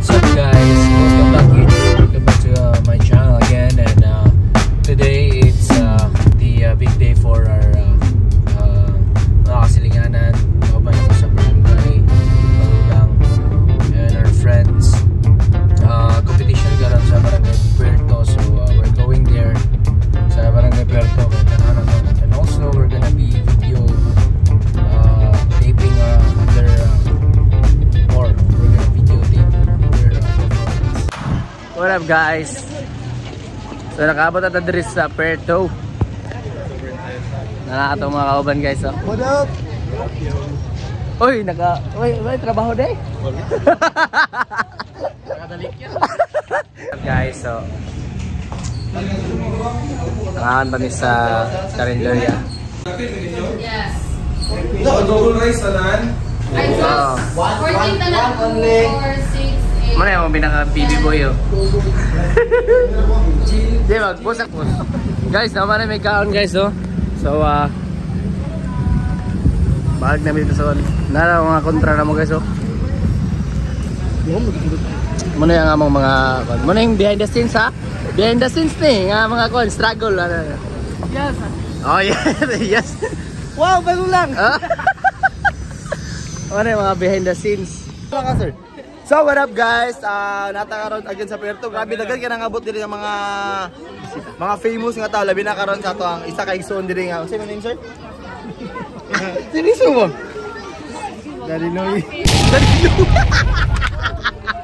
What's up guys? Welcome back YouTube. Welcome back to my channel again, and today it's the big day for our mga kasilinganan, kaban ako sa barangay Balulang, and our friends. Competition karon sa barangay Puerto, so we're going there sa barangay Puerto, and also we're gonna be video taping their or we're gonna video tape their performance. What up guys? So nakaabot na diri sa Puerto. Nakakatawa mga kauban guys, oh. What up? Uy, may trabaho day. Nakadalik yan. Guys, so nakakan kami sa Carinderia. Yes. Double rice tanan. I just 14 na lang. 4, 6, 8. Mana yung pinaka-BB boy, oh. Di ba, busak po. Guys, naman na may kaon guys, oh. So, bahag namin ito sa nara mga kontra na mo guys, oh. Muna yung among mga, muna yung behind the scenes, ha? Behind the scenes ni, nga mga kon, struggle. Yes. Oh, yes, yes. Wow, bago lang. Muna yung mga behind the scenes. Sir. So what up guys? Natakaroon again sa Puerto. Grabe dagan ka nang abot diri ng mga famous nga tao, labi na karon sa ato ang isa ka igsoon diri nga. Say my name, sir? Siniso mo? Daddy Noy.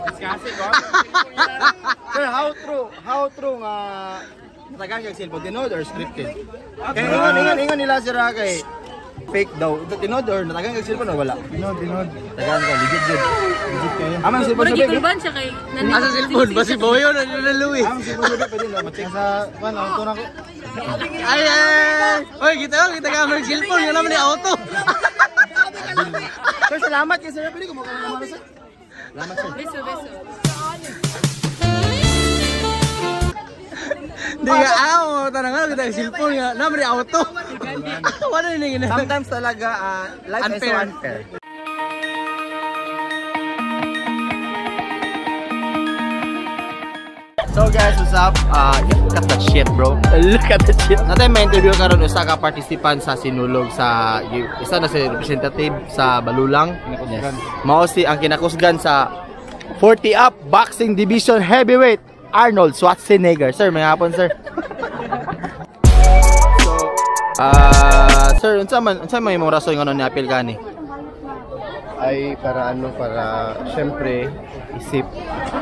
Discussing ko. Sir, how true nga natagang kag cellphone tinod or scripted? Kaya ingon nila sira kay fake daw. Tinod or natagang kag cellphone o wala? Tinod. Tagaan ka, legit good. Legit kayo. Amang cellphone sabi. Nagkikulban siya kay Asa cellphone? Basi boyo na nilaluwi. Amang cellphone sabi, pwede na. Mag-check sa, auto na ko. Ay! Oy, kita ka ng cellphone. Yun naman yung auto. Sir, salamat kayo sir. Pwede ko makakamara sir. Salamat sir. Beso. Hindi ka ako. Tanang nga, kita yung cellphone nga. Naman yung auto. Wala yun yung Sometimes talaga, life is so unfair. So guys, what's up? Look at that shit, bro. Look at that shit. Natin may interview karon usa ka participant sa sinulog sa isa na si representative sa Balulang. Yes. Mao si ang kinakusgan sa 40 up boxing division heavyweight Arnold Schwarzenegger. Sir, may hapon sir. So, sir, unsa man imong rason ngono ni apil kani? Ay para syempre isip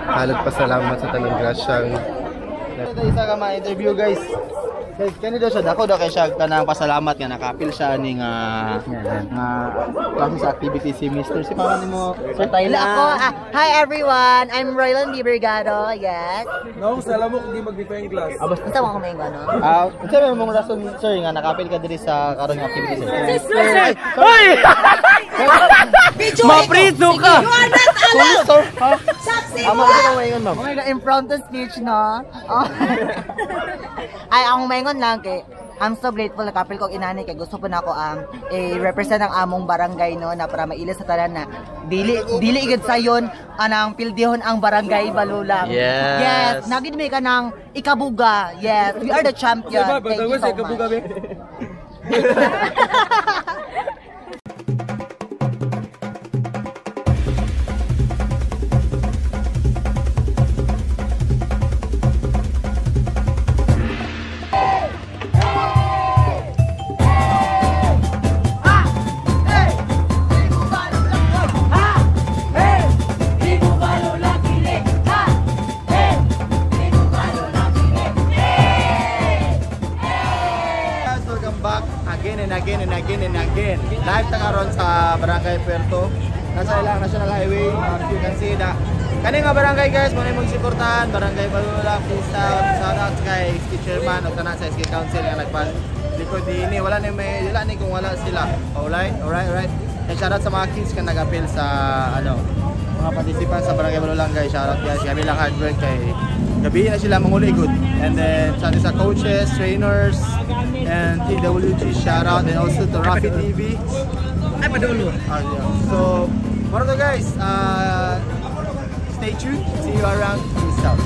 halat pasalamat sa tanong grasyang isa ka ma-interview guys. Kani daw siya dako daw kay siya kanang pasalamat nga nakapil siya ning klase sa activity si Mr. Si paano nimo Sir Tyler? Ako, hi everyone, I'm Roylan Di Brigado, yes. No, salamok di mag-defend class. Basta mo kumain ko, no? Unsa man mong rason sir nga nakapil ka diri sa karong activity sir? Sir. Hoy! Maprito ka! You are not allowed! Saksi mo! Amo ka maingon ma'am. Oh my God, impromptu speech, no? Oh. Ay, ang maingon lang kay I'm so grateful na kapil ko inani kay gusto po na ako i-represent ang among barangay no na para mailis sa tanan na dili igid sayon anang pildihon ang barangay Balulang. Yes. Nagid may ka ng ikabuga. Yes, we are the champion. Thank you so much. Again. Live ta karon sa Barangay Puerto. Nasa ilang National Highway. You can see that. Kani nga barangay guys, mo imong suportahan Barangay Balulang. Please shout out kay Chairman ug tanan sa SK Council nga nagpan likod dinhi. Wala ni kung wala sila. Alright. And shout out sa mga kids nga nag-appeal sa mga participants sa Barangay Balulang guys. Shout out guys. Gabi lang hard work kay gabi na sila manguligod. And then sa coaches, trainers, and TWG shout out, and also to Rafi TV. So, what are the guys? Stay stay tuned. See you around. Peace out.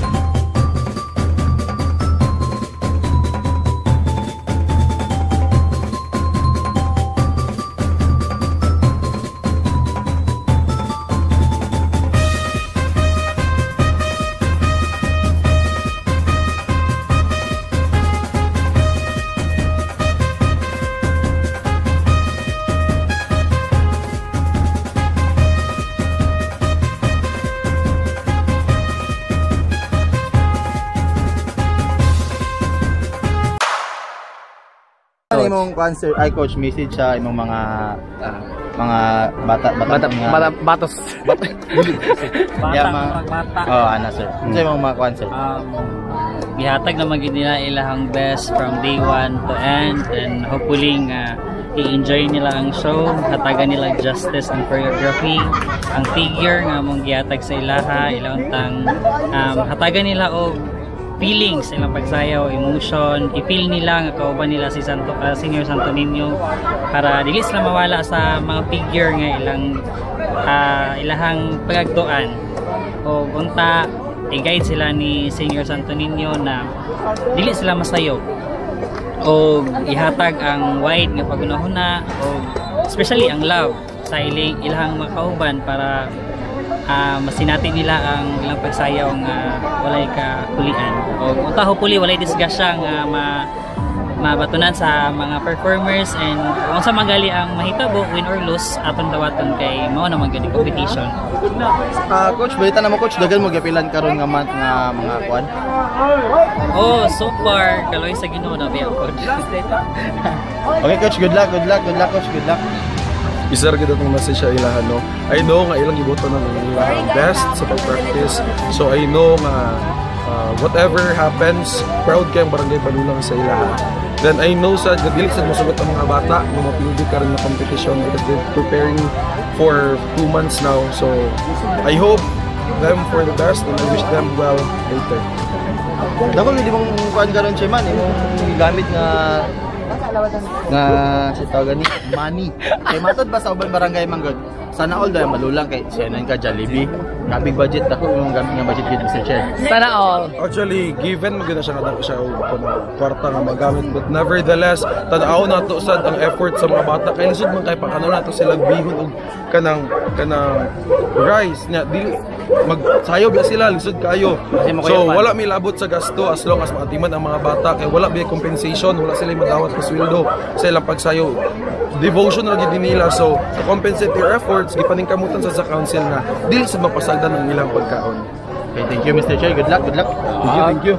Ano imong concert ay coach message sa imong mga Batos. Ana sir. Sa imong mga concert. Gihatag naman gid nila ilahang best from day 1 to end, and hopefully i-enjoy nila ang show, hatagan nila justice ang choreography, ang figure nga mong gihatag sa ilaha, ilawntang hatagan nila og feelings, ilang pagsayaw, emotion, i-feel nila nga kauban nila si Senior Santo Niño para dili sila mawala sa mga figure nga ilahang pagagtuan o unta i-guide sila ni Senior Santo Niño na dili sila masayo o ihatag ang wide nga pagunahuna o especially ang love sa ilahang mga kauban para masinati nila ang ilang pagsayaw nga walay kakulian o unta hopefully walay disgasya nga mabatunan sa mga performers, and kung sa magali ang mahitabo win or lose aton dawaton kay mao naman gani competition. Coach, balita na mo coach, dagan mo gapilan karon nga month nga mga kuan. Oh, so far kaloy sa Ginoo na biya coach. Okay coach, good luck coach, good luck. Isa ra gid atong message sa ilahan, no. I know nga ilang gibuton na ng best sa pag-practice. So I know nga whatever happens, proud kay ang Barangay Panulang sa ilahan. Then I know sa dili sa mosugot ang mga bata nga mapildi karon na competition because they're preparing for 2 months now. So I hope them for the best and I wish them well later. Dapat hindi mong kuan karon siya man, imong gamit nga si tawagan ni money. Kay matod ba sa ubang barangay manggod? Sana all dahil malulang kay CNN ka Jollibee. Kabig budget ako yung gamit nga budget gid Mr. Chair. Sana all. Actually, given maganda siya nga siya og kwarta nga magamit, but nevertheless tan-aw nato sad ang effort sa mga bata kay lisod man kay pang-ano nato sila bihon og kanang rice nya dili magsayaw ba sila lisod kayo. So wala may labot sa gasto as long as maatiman ang mga bata kay wala may compensation, wala sila madawat pa sweldo sa ilang pagsayaw. Devotion ra gid nila, so to compensate their efforts gipaningkamutan sa council na dili sad mapasagdan ang ilang pagkaon. Okay, thank you Mr. Chair. Good luck. Thank you.